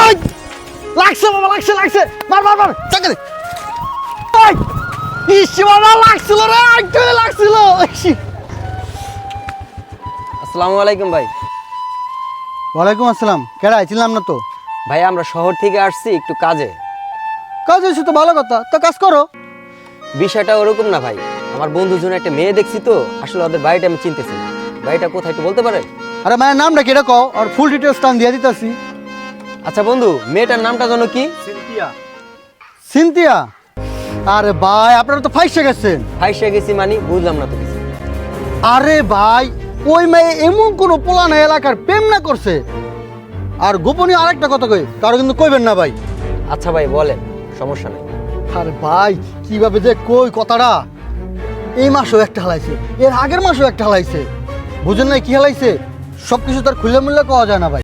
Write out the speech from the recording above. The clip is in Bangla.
ওই লাগছে বাবা, লাগছে লাগছে, মার মার মার, চাকা দে। ওই ইসি বাবা, লাগছিল রে, একটু লাগছিল। আসসালামু আলাইকুম ভাই। ওয়ালাইকুম আসসালাম। কেডা আইছিলাম না তো। ভাই আমরা শহর থেকে আসছি একটু কাজে। কাজ হয়েছে তো ভালো কথা, তো কাজ করো। বিষয়টা ওরকম না ভাই, আমার বন্ধুর জন্য একটা মেয়ে দেখছি তো, আসলে ওদের বাড়িটা আমি চিনতেছি না। বাড়িটা কোথায় একটু বলতে পারেন? আরে মায়ের নামটা কেডা কও, আর ফুল ডিটেলস টান দিয়ে দিতেছি। আচ্ছা বন্ধু, মেয়েটার নামটা যেন কি? সিনথিয়া। আরে ভাই আপনারা তো ফাইসে গেছেন। ফাইসে গেছি মানে বুঝলাম না তো কিছু। আরে ভাই ওই মেয়ে এমন কোন পোলানা এলাকার প্রেম না করছে। আর গোপনীয় আরেকটা কথা কই, কারো কিন্তু কইবেন না ভাই। আচ্ছা ভাই বলেন, সমস্যা নেই। আরে ভাই কিভাবে যে কই কথাটা, এই মাসেও একটা হালাইছে, এর আগের মাসেও একটা হালাইছে। বুঝেন নাই কি হালাইছে? সবকিছু তার খুলে মুল্লে কওয়া যায় না ভাই।